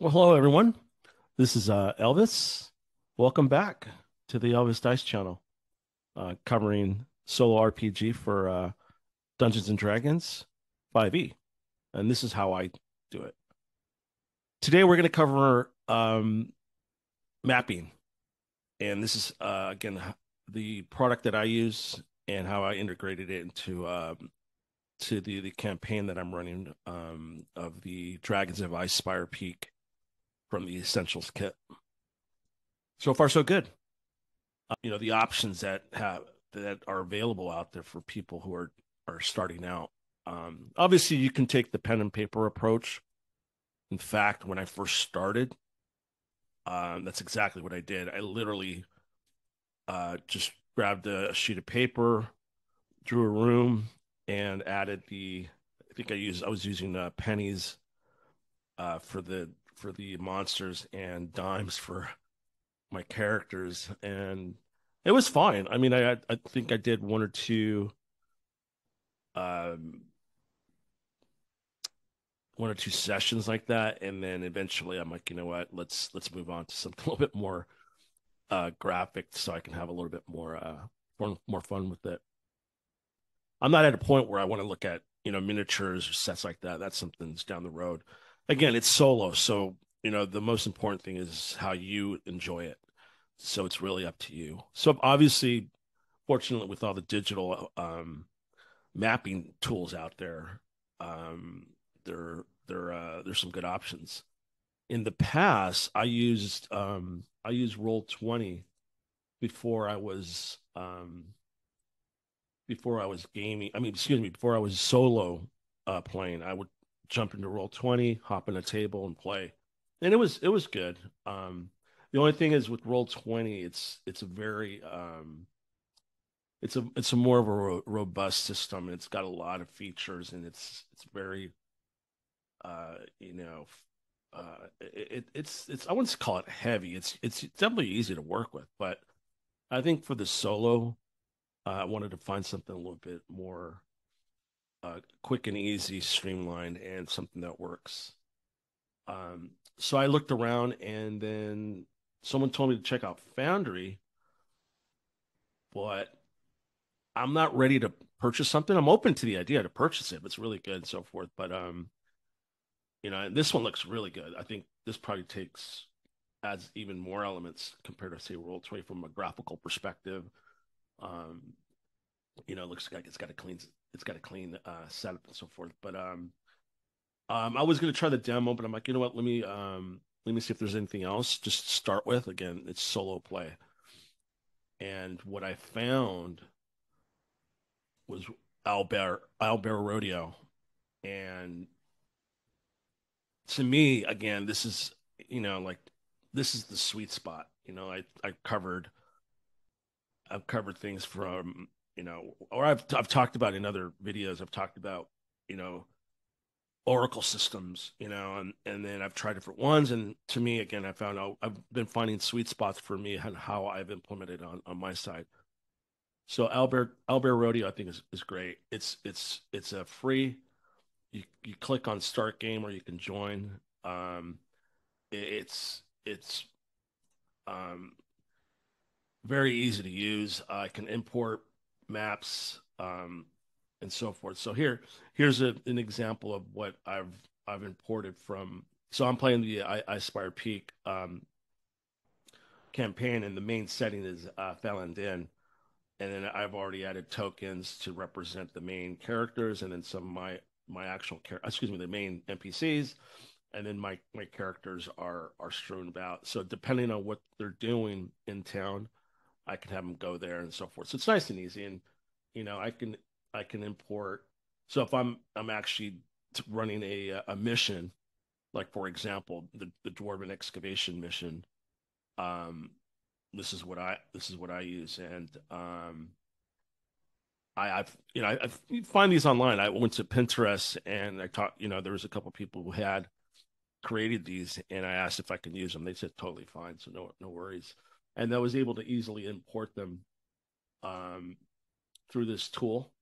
Well, hello everyone. This is Elvis. Welcome back to the Elvis Dice channel, covering solo RPG for Dungeons and Dragons 5e. And this is how I do it. Today we're going to cover mapping, and this is again the product that I use and how I integrated it into to the campaign that I'm running of the Dragons of Ice Spire Peak from the Essentials kit. So far, so good. The options that are available out there for people who are starting out. Obviously, you can take the pen and paper approach. In fact, when I first started, that's exactly what I did. I literally just grabbed a sheet of paper, drew a room, and added the. I was using pennies for the monsters and dimes for my characters, and it was fine. I mean, I think I did um, one or two sessions like that, and then eventually I'm like, you know what, let's move on to something a little bit more graphic, so I can have a little bit more fun with it. I'm not at a point where I want to look at miniatures or sets like that. That's something's down the road. Again, it's solo, so the most important thing is how you enjoy it. So it's really up to you. So obviously, fortunately, with all the digital mapping tools out there, um, there's some good options. In the past, I used Roll20 before before I was gaming. I mean, excuse me, before I was solo playing. I would jump into Roll20, hop on a table, and play, and it was good. The only thing is with Roll20, it's a very it's a more of a robust system, and it's got a lot of features, and it's very you know it's I wouldn't call it heavy. It's definitely easy to work with, but I think for the solo, I wanted to find something a little bit more quick and easy, streamlined, and something that works. So I looked around, and then someone told me to check out Foundry, but I'm not ready to purchase something. I'm open to the idea to purchase it if it's really good and so forth. But this one looks really good. I think this probably adds even more elements compared to say Roll20 from a graphical perspective. Um, it looks like it's got a clean setup and so forth. But I was gonna try the demo, but I'm like, you know what? Let me see if there's anything else. Just to start with. Again, it's solo play, and what I found was Owlbear Rodeo, and to me, again, this is like this is the sweet spot. I've covered things from or I've talked about in other videos. I've talked about you know Oracle systems, and then I've tried different ones. And to me, again, I've been finding sweet spots for me and how I've implemented on my side. So Albert Rodeo, I think is great. It's a free. You click on start game or you can join. It's um, very easy to use. I can import maps and so forth. So here's an example of what I've imported from. So I'm playing the I Spire Peak campaign, and the main setting is Fallon Din, and then I've already added tokens to represent the main characters, and then some of my actual excuse me, the main NPCs, and then my characters are strewn about. So depending on what they're doing in town, I can have them go there and so forth. So it's nice and easy, and I can import. So if I'm actually running a mission, like for example the dwarven excavation mission, um, this is what I use, and I find these online. I went to Pinterest and I talked. There was a couple of people who had created these, and I asked if I can use them. They said totally fine, so no worries. And I was able to easily import them um, through this tool,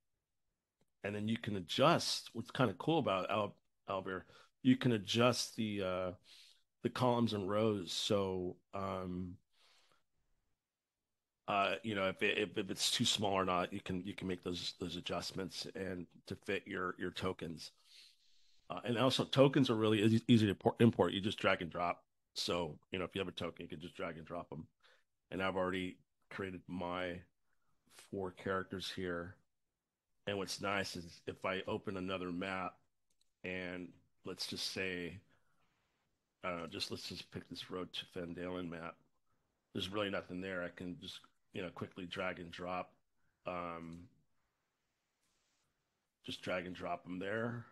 and then you can adjust. What's kind of cool about Albert, you can adjust the columns and rows. So if it's too small or not, you can make those adjustments and to fit your tokens. And also tokens are really easy to import. You just drag and drop. So if you have a token, you can just drag and drop them. And I've already created my four characters here. And what's nice is if I open another map and let's just say, I don't know, let's just pick this Road to Fandalen map. There's really nothing there. I can just quickly drag and drop, um, just drag and drop them there.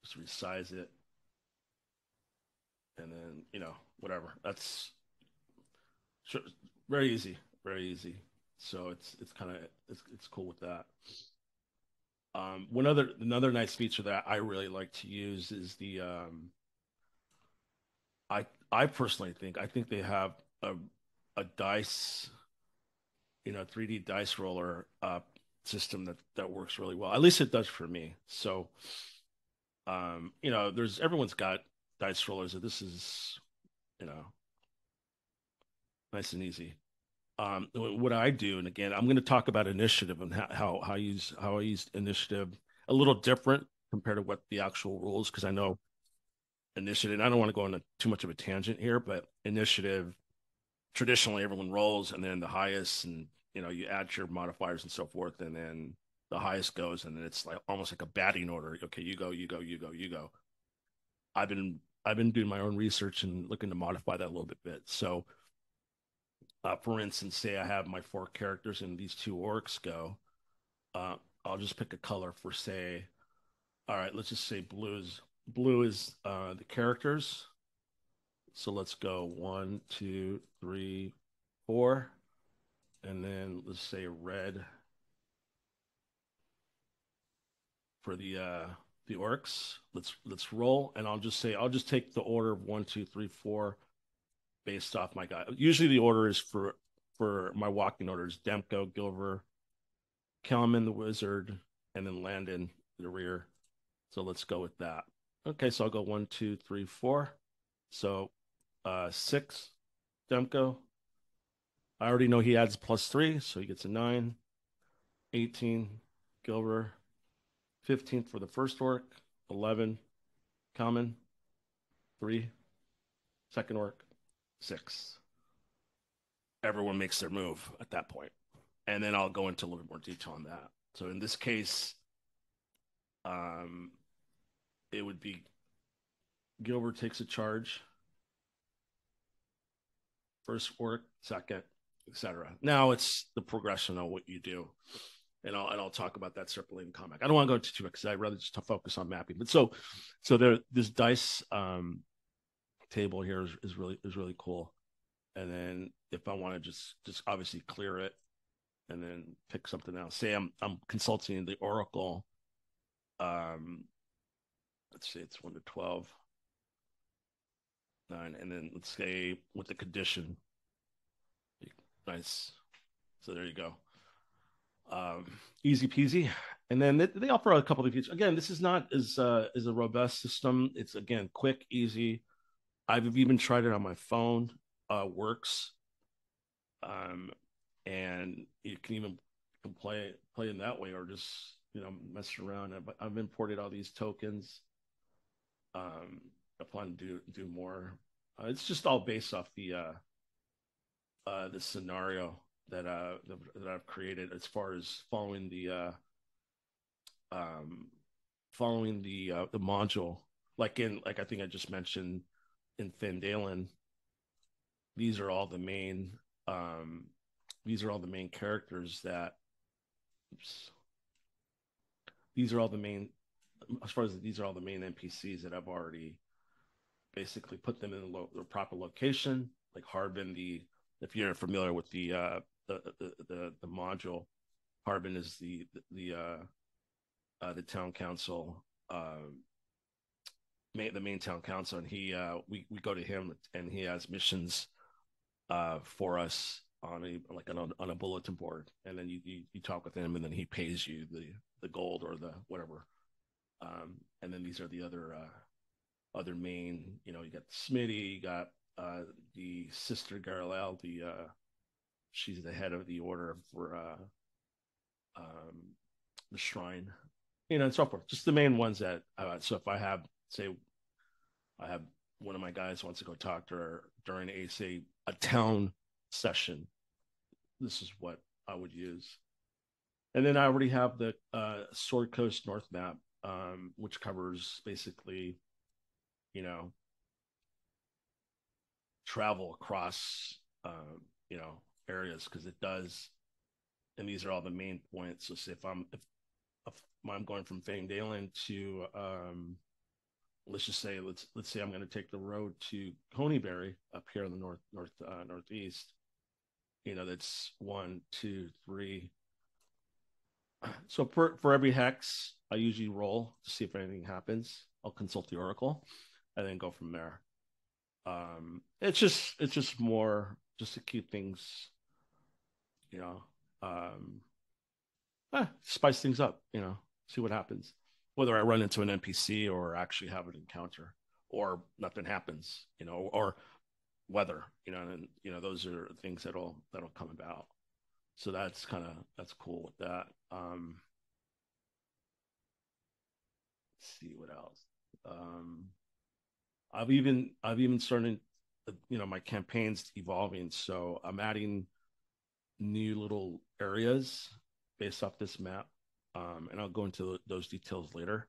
Just resize it, and then whatever. That's sure, very easy, very easy. So it's kind of it's cool with that. One other another nice feature that I really like to use is the I personally think they have a dice 3D dice roller system that works really well. At least it does for me. So there's everyone's got dice rollers. This is you know nice and easy. What I do, and again, I'm going to talk about initiative and how I use initiative a little different compared to what the actual rules, because I know initiative. I don't want to go into too much of a tangent here, but initiative traditionally everyone rolls and then the highest, and you add your modifiers and so forth, and then the highest goes, and then it's like almost like a batting order. Okay, you go, you go, you go, you go. I've been doing my own research and looking to modify that a little bit. So for instance, say I have my four characters and these two orcs go. Uh, I'll just pick a color for say, all right, let's just say blue is the characters. So let's go one, two, three, four, and then let's say red for the orcs. Let's roll, and I'll just take the order of one, two, three, four based off my guy. Usually the order is for my walking orders: Demko, Gilver, Kelman the wizard, and then Landon the rear. So let's go with that. Okay, so I'll go one, two, three, four. So six, Demko. I already know he adds +3, so he gets a 9. 18, Gilver. 15 for the first orc. 11, common. 3, second orc. 6. Everyone makes their move at that point. And then I'll go into a little bit more detail on that. So in this case, um, it would be Gilbert takes a charge, first orc, second, etc. Now it's the progression of what you do, and I'll talk about that separately in comic. I don't want to go into too much because I'd rather just focus on mapping. But so there this dice table here is really cool. And then if I want to just obviously clear it and then pick something else. Say I'm consulting the Oracle. Um, let's say it's 1 to 12, 9, and then let's say with the condition. Nice. So there you go. Easy peasy. And then they offer a couple of features. Again, this is not as a robust system. It's again quick, easy. I've even tried it on my phone. Works. Um, and you can even play in that way, or just mess around. I've imported all these tokens. I plan to do more. It's just all based off the scenario that I've created as far as um, following the module. Like I think I just mentioned in Fandalen, these are all the main um, these are all the main characters that oops, these are all the main as far as these are all the main NPCs that I've already basically put them in the proper location. Like Harbin, if you're familiar with the module, Harbin is the town council, the main town council, and we go to him and he has missions for us on a bulletin board, and then you talk with him, and then he pays you the gold or the whatever. And then these are the other. other main, you got Smitty, you got the sister Garlel, she's the head of the order for um, the shrine, and so forth. Just the main ones that. So if I have, say, I have one of my guys wants to go talk to her during a town session. This is what I would use, and then I already have the Sword Coast North map, which covers basically, you know, travel across, areas because it does, and these are all the main points. So say if I'm going from Fangdalen to let's just say let's say I'm going to take the road to Coneyberry up here in the northeast. That's 1, 2, 3. So for every hex, I usually roll to see if anything happens. I'll consult the oracle, and then go from there. It's just more just to keep things, you know, um, spice things up. See what happens. Whether I run into an NPC or actually have an encounter, or nothing happens, or weather, and those are things that'll come about. So that's cool with that. Let's see what else. Um, I've even started, my campaigns evolving, so I'm adding new little areas based off this map, and I'll go into those details later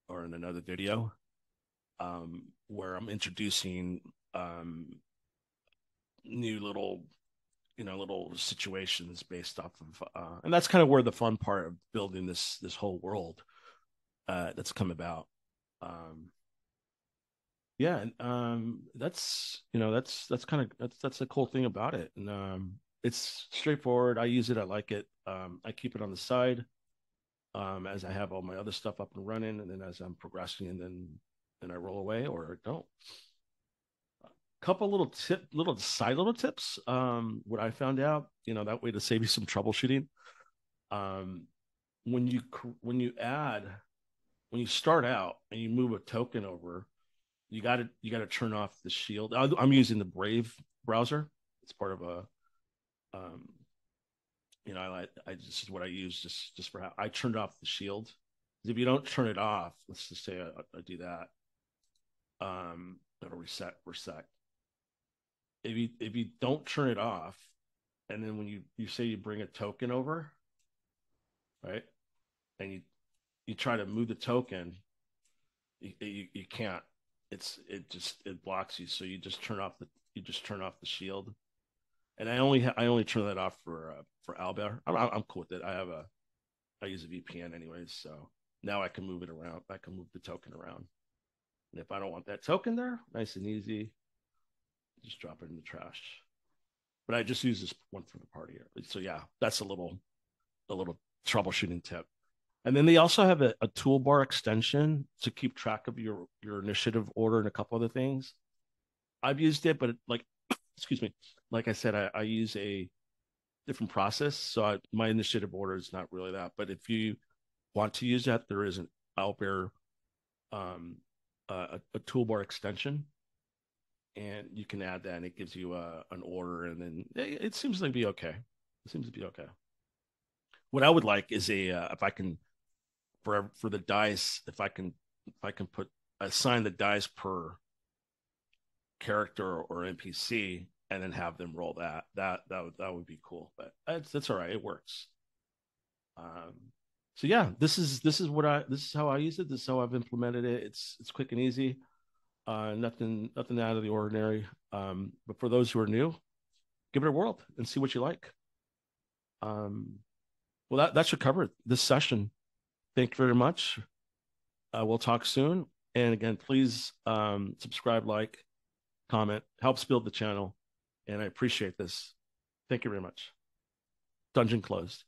or in another video, where I'm introducing new little situations based off of, and that's kind of where the fun part of building this whole world that's come about. Um, yeah, and that's kind of that's the cool thing about it, and it's straightforward. I use it, I like it. I keep it on the side, as I have all my other stuff up and running, and then as I'm progressing, and then I roll away or I don't. Couple little tips. What I found out, that way to save you some troubleshooting. Um, when you when you add when you start out and you move a token over, you got to turn off the shield. I'm using the Brave browser. It's part of a, um, I this is what I use just for how I turned off the shield. If you don't turn it off, let's just say I do that, it'll reset. If you don't turn it off, and then when you say you bring a token over, right, and you try to move the token, you can't. It blocks you. So you just turn off the shield. And I only turn that off for Owlbear. I'm cool with it. I use a VPN anyways, so now I can move it around. I can move the token around. And if I don't want that token there, nice and easy, just drop it in the trash. But I just use this one for the party. So yeah, that's a little troubleshooting tip. And then they also have a toolbar extension to keep track of your initiative order and a couple other things. I've used it, but like, excuse me, like I said, I use a different process, so my initiative order is not really that. But if you want to use that, there is an Owlbear, um, a toolbar extension, and you can add that, and it gives you an order, and then it seems to be okay. It seems to be okay. What I would like is if I can, for the dice, if I can put assign the dice per character or NPC, and then have them roll that would be cool. But that's all right. It works. Um, so yeah, this is how I use it. This is how I've implemented it. It's quick and easy. Nothing out of the ordinary. But for those who are new, give it a whirl and see what you like. Well, that should cover it this session. Thank you very much. We'll talk soon. And again, please subscribe, like, comment, helps build the channel. And I appreciate this. Thank you very much. Dungeon closed.